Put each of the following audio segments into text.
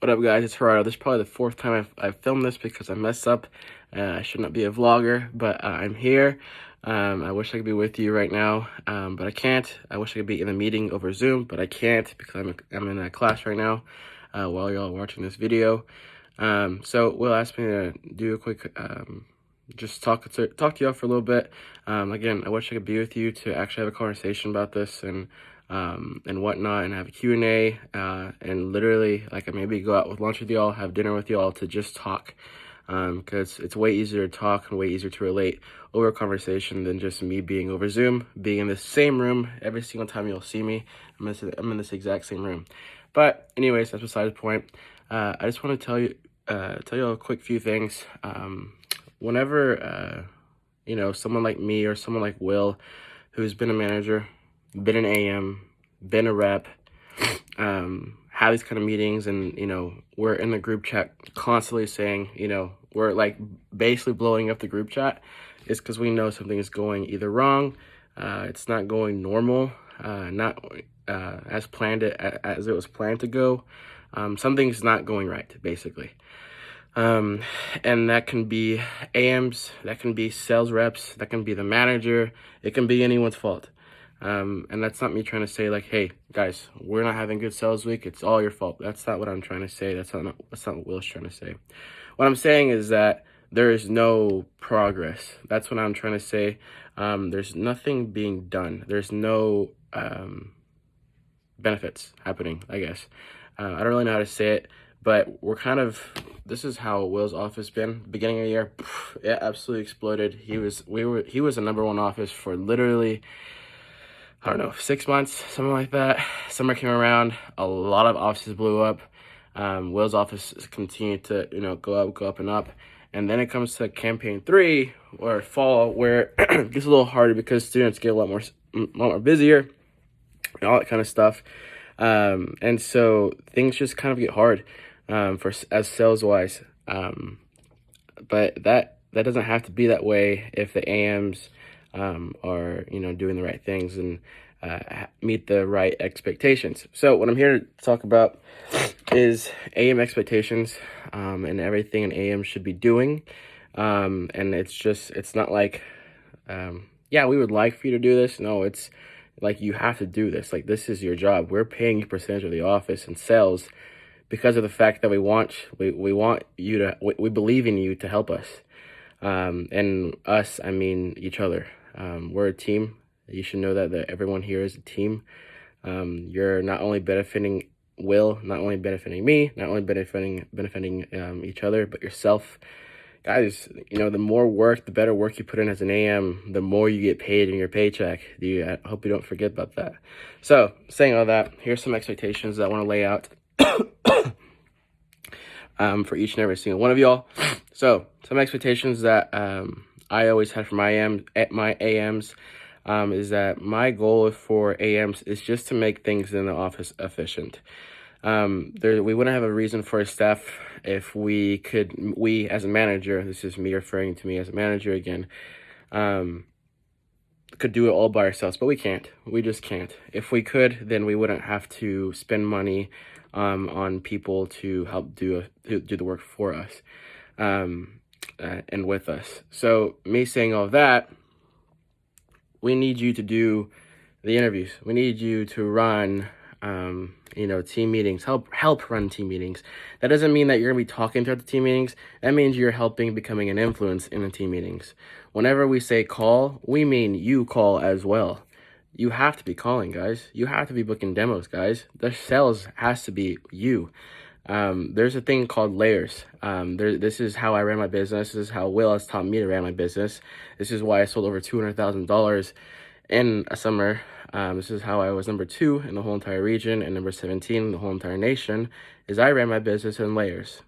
What up, guys? It's Gerardo. This is probably the fourth time I've filmed this because I messed up. I should not be a vlogger, but I'm here. I wish I could be with you right now, but I can't. I wish I could be in a meeting over Zoom, but I can't because I'm in a class right now while y'all are watching this video. So Will asked me to do a quick just talk to y'all for a little bit. Again, I wish I could be with you to actually have a conversation about this and whatnot, and have a Q&A, and literally, like, maybe go out with lunch with y'all, have dinner with y'all to just talk, because it's way easier to talk and way easier to relate over a conversation than just me being over Zoom, being in the same room every single time you'll see me. I'm in this exact same room. But anyways, that's beside the point. I just want to tell you a quick few things. Whenever someone like me or someone like Will, who's been a manager, been an AM, been a rep, have these kind of meetings, and we're in the group chat constantly saying, we're like basically blowing up the group chat, is because we know something is going either wrong, it's not going normal, not as planned as it was planned to go. Something's not going right, basically. And that can be AMs, that can be sales reps, that can be the manager, it can be anyone's fault. And that's not me trying to say like, hey guys, we're not having good sales week, it's all your fault. That's not what I'm trying to say. That's not what Will's trying to say. What I'm saying is that there is no progress. That's what I'm trying to say. There's nothing being done. There's no benefits happening, I guess. I don't really know how to say it, but this is how Will's office been. Beginning of the year, it absolutely exploded. He was a number one office for literally, I don't know, 6 months, something like that. Summer came around, a lot of offices blew up. Will's office continued to, go up and up. And then it comes to campaign 3 or fall, where it gets a little harder because students get a lot more busier and all that kind of stuff. And so things just kind of get hard as sales wise. But that doesn't have to be that way if the AMs are doing the right things and meet the right expectations. So what I'm here to talk about is AM expectations, and everything an AM should be doing. And it's not like yeah, we would like for you to do this. No, it's like you have to do this. Like, this is your job. We're paying you percentage of the office and sales because of the fact that we want you to, we believe in you to help us. And us, I mean each other. We're a team. You should know that everyone here is a team. You're not only benefiting Will, not only benefiting me, not only benefiting each other, but yourself. Guys, the more work, the better work you put in as an AM, the more you get paid in your paycheck. I hope you don't forget about that. So, saying all that, here's some expectations that I want to lay out for each and every single one of y'all. So, some expectations that I always had for my AMs is that my goal for AMs is just to make things in the office efficient. We wouldn't have a reason for a staff if we as a manager, this is me referring to me as a manager again, could do it all by ourselves, but we can't. We just can't. If we could, then we wouldn't have to spend money on people to help do the work for us and with us. So me saying all that, we need you to do the interviews. We need you to run team meetings, help run team meetings. That doesn't mean that you're gonna be talking throughout the team meetings. That means you're helping becoming an influence in the team meetings. Whenever we say call, we mean you call as well. You have to be calling, guys. You have to be booking demos, guys. The sales has to be you. There's a thing called layers. This is how I ran my business. This is how Will has taught me to run my business. This is why I sold over $200,000 in a summer. This is how I was number 2 in the whole entire region and number 17 in the whole entire nation, is I ran my business in layers.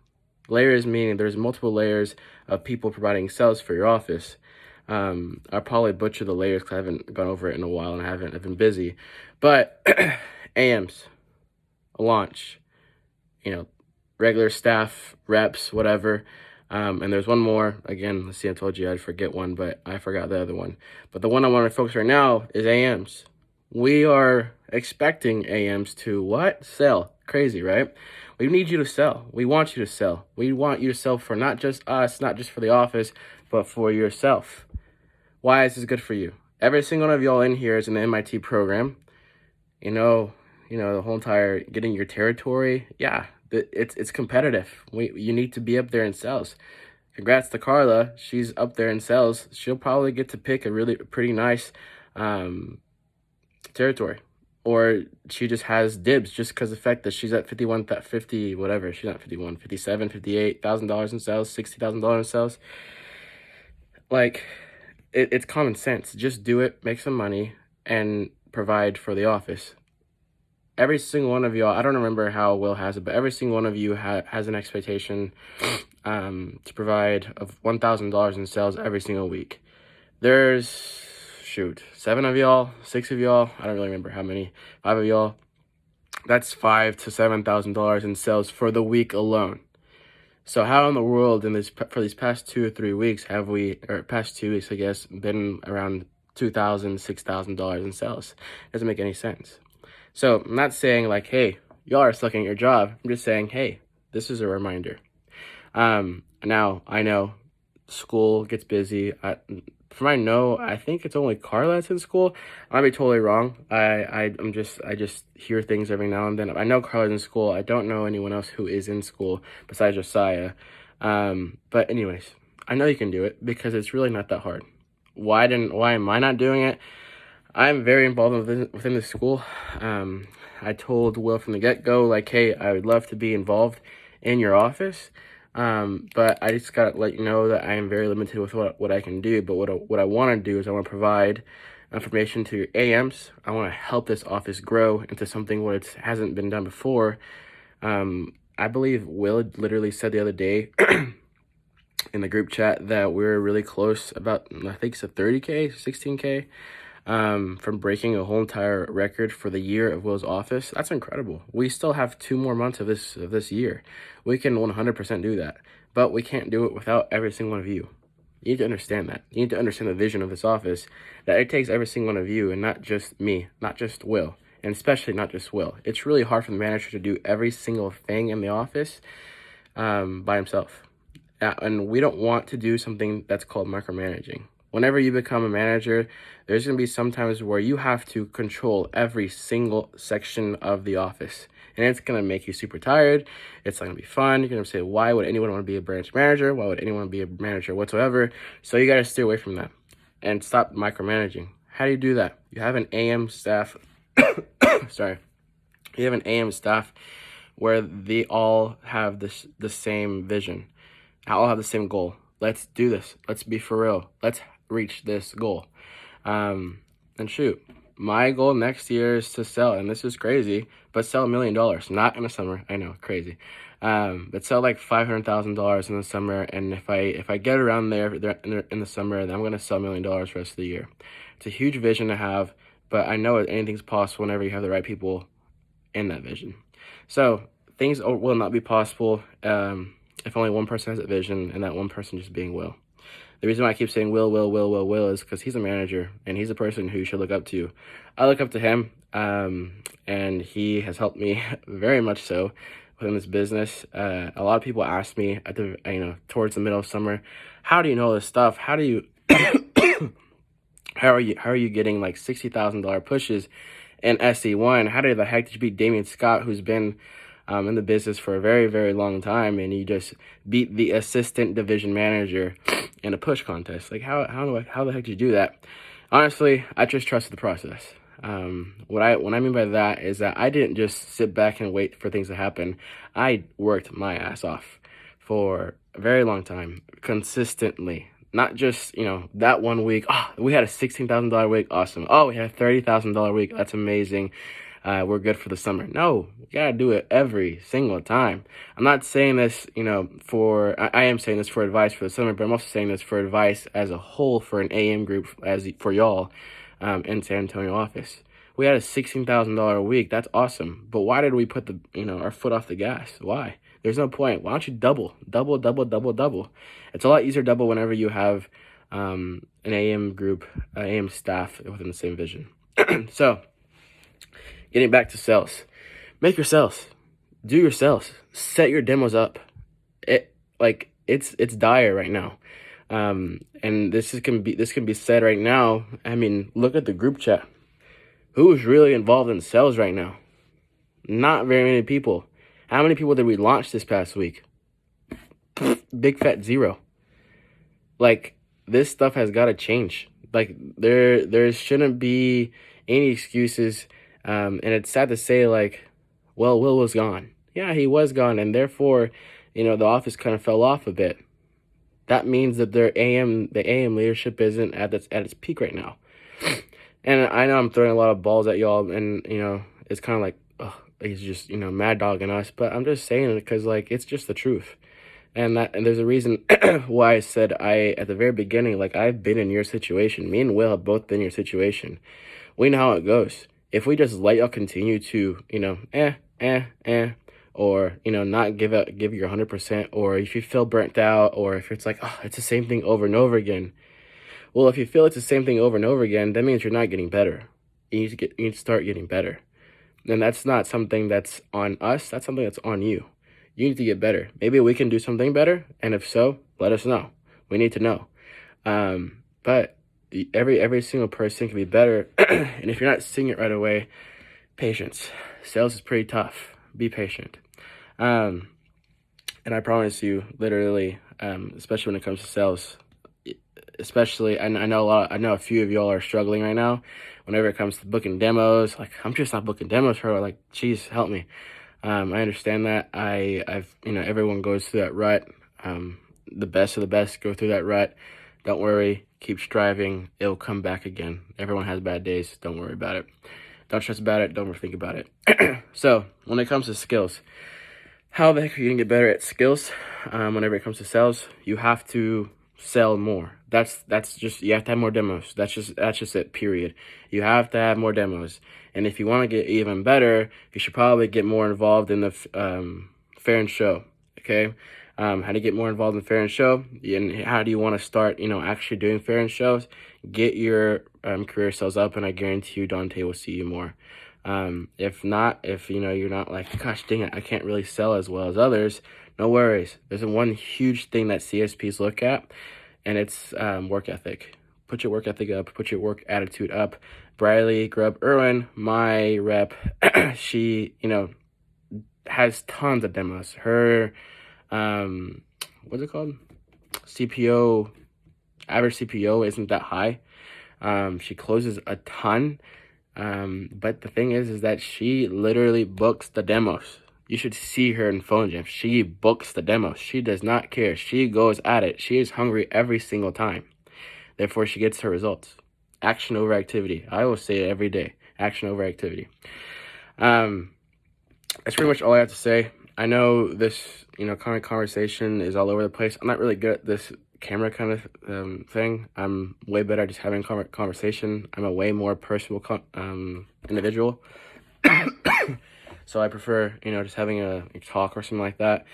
Layers meaning there's multiple layers of people providing sales for your office. I'll probably butcher the layers because I haven't gone over it in a while and I've been busy. But AMs, a launch, regular staff, reps, whatever. And there's one more. Again, let's see, I told you I'd forget one, but I forgot the other one. But the one I want to focus right now is AMs. We are expecting AMs to what? Sell. Crazy, right? We need you to sell. We want you to sell. We want you to sell for not just us, not just for the office, but for yourself. Why is this good for you? Every single one of y'all in here is in the MIT program. The whole entire getting your territory. Yeah, it's competitive. You need to be up there in sales. Congrats to Carla. She's up there in sales. She'll probably get to pick a really pretty nice territory. Or she just has dibs just because of the fact that she's at 50, whatever. She's not 51, 57, $58,000 in sales, $60,000 in sales. Like, it's common sense. Just do it, make some money, and provide for the office. Every single one of y'all, I don't remember how Will has it, but every single one of you has an expectation to provide of $1,000 in sales every single week. There's, 7 of y'all, 6 of y'all, I don't really remember how many, 5 of y'all. That's $5,000 to $7,000 in sales for the week alone. So how in the world for these past 2 or 3 weeks past 2 weeks, I guess, been around $2,000, $6,000 in sales? Doesn't make any sense. So I'm not saying like, hey, y'all are sucking at your job. I'm just saying, hey, this is a reminder. Now I know school gets busy. I think it's only Carla that's in school. I might be totally wrong. I just hear things every now and then. I know Carla's in school. I don't know anyone else who is in school besides Josiah. But anyways, I know you can do it because it's really not that hard. Why am I not doing it? I'm very involved within the school. I told Will from the get-go, like, hey, I would love to be involved in your office. But I just got to let you know that I am very limited with what I can do. But what I want to do is I want to provide information to your AMs. I want to help this office grow into something what it hasn't been done before. I believe Will literally said the other day in the group chat that we're really close, about, I think it's a 30K, 16K, from breaking a whole entire record for the year of Will's office. That's incredible. We still have 2 more months of this year. We can 100% do that, but we can't do it without every single one of you. You need to understand that. You need to understand the vision of this office, that it takes every single one of you and not just me, not just Will, and especially not just Will. It's really hard for the manager to do every single thing in the office by himself. And we don't want to do something that's called micromanaging. Whenever you become a manager, there's going to be some times where you have to control every single section of the office. And it's going to make you super tired. It's not going to be fun. You're going to say, why would anyone want to be a branch manager? Why would anyone be a manager whatsoever? So you got to stay away from that and stop micromanaging. How do you do that? You have an AM staff. Sorry. You have an AM staff where they all have the same vision. All have the same goal. Let's do this. Let's be for real. Let's reach this goal. And shoot, my goal next year is to sell, and this is crazy, but sell $1 million, not in the summer. I know, crazy. But sell like $500,000 in the summer, and if I get around there in the summer, then I'm gonna sell $1 million the rest of the year. It's a huge vision to have, but I know anything's possible whenever you have the right people in that vision. So things will not be possible if only one person has that vision, and that one person just being Will. The reason why I keep saying Will is because he's a manager, and he's a person who you should look up to. I look up to him, and he has helped me very much so within this business. A lot of people ask me towards the middle of summer, how do you know this stuff? How do you how are you getting like $60,000 pushes in SE1? How the heck did you beat Damian Scott, who's been in the business for a very, very long time, and you just beat the assistant division manager in a push contest? Like, how the heck did you do that? Honestly, I just trusted the process. What I mean by that is that I didn't just sit back and wait for things to happen. I worked my ass off for a very long time, consistently. Not just, that one week. Oh, we had a $16,000 week. Awesome. Oh, we had a $30,000 week. That's amazing. We're good for the summer. No, you gotta do it every single time. I'm not saying this, I am saying this for advice for the summer, but I'm also saying this for advice as a whole for an AM group, for y'all in San Antonio office. We had a $16,000 a week. That's awesome. But why did we put our foot off the gas? Why? There's no point. Why don't you double? It's a lot easier to double whenever you have an AM group, AM staff within the same vision. So, getting back to sales, make your sales. do your sales. Set your demos up. It's dire right now. And this can be said right now. I mean, look at the group chat. Who is really involved in sales right now? Not very many people. How many people did we launch this past week? Big fat zero. Like, this stuff has got to change. Like, there shouldn't be any excuses. And it's sad to say, like, well, Will was gone. Yeah, he was gone, and therefore, the office kind of fell off a bit. That means that the AM leadership isn't at its peak right now. And I know I'm throwing a lot of balls at y'all, and it's kind of like, oh, he's just mad dogging us. But I'm just saying it because it's just the truth. And there's a reason why I said at the very beginning, I've been in your situation. Me and Will have both been in your situation. We know how it goes. If we just let y'all continue to, or, not give your 100%, or if you feel burnt out, or if it's like, oh, it's the same thing over and over again. Well, if you feel it's the same thing over and over again, that means you're not getting better. You need to start getting better. And that's not something that's on us. That's something that's on you. You need to get better. Maybe we can do something better, and if so, let us know. We need to know. But every single person can be better, and if you're not seeing it right away, patience. Sales is pretty tough. Be patient. And I promise you, literally, especially when it comes to sales, especially I know a few of y'all are struggling right now. Whenever it comes to booking demos, I'm just not booking demos for geez, help me. I understand that. I've everyone goes through that rut. The best of the best go through that rut. Don't worry. Keep striving. It'll come back again. Everyone has bad days. Don't worry about it. Don't stress about it. Don't overthink about it. So when it comes to skills, how the heck are you gonna get better at skills? Whenever it comes to sales, you have to sell more. That's just, you have to have more demos. That's just it, period. You have to have more demos. And if you want to get even better, you should probably get more involved in the fair and show. Okay. How to get more involved in fair and show, and how do you want to start actually doing fair and shows? Get your career sales up, and I guarantee you Dante will see you more. If not, if you're not like, gosh dang it, I can't really sell as well as others, no worries. There's one huge thing that CSPs look at, and it's work ethic. Put your work ethic up, put your work attitude up. Briley Grubb Irwin, my rep, she has tons of demos. Her what's it called, CPO, average CPO isn't that high. She closes a ton. But the thing is that she literally books the demos. You should see her in Phone Jam. She books the demos. She does not care. She goes at it. She is hungry every single time. Therefore, she gets her results. Action over activity. I will say it every day. Action over activity. That's pretty much all I have to say. I know this, kind of conversation is all over the place. I'm not really good at this camera kind of thing. I'm way better at just having conversation. I'm a way more personal individual. So I prefer, just having a talk or something like that.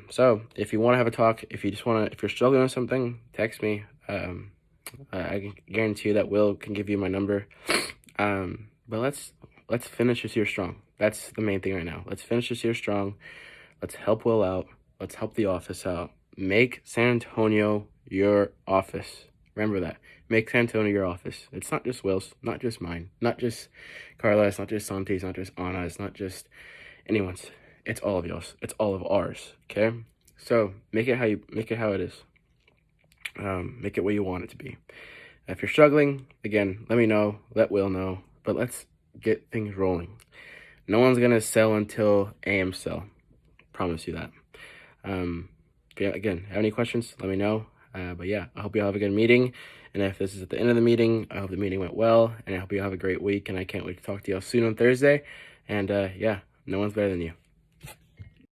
So if you want to have a talk, if you're struggling with something, text me. I can guarantee you that Will can give you my number. But let's finish this year strong. That's the main thing right now. Let's finish this year strong. Let's help Will out. Let's help the office out. Make San Antonio your office. Remember that. Make San Antonio your office. It's not just Will's, not just mine, not just Carla's, not just Santi's, not just Anna's, not just anyone's. It's all of yours. It's all of ours. Okay? So make it how it is. Make it what you want it to be. If you're struggling, again, let me know. Let Will know. But let's get things rolling. No one's gonna sell until AM sell. Promise you that. Again, have any questions? Let me know. But yeah, I hope you all have a good meeting. And if this is at the end of the meeting, I hope the meeting went well. And I hope you have a great week. And I can't wait to talk to y'all soon on Thursday. And yeah, no one's better than you.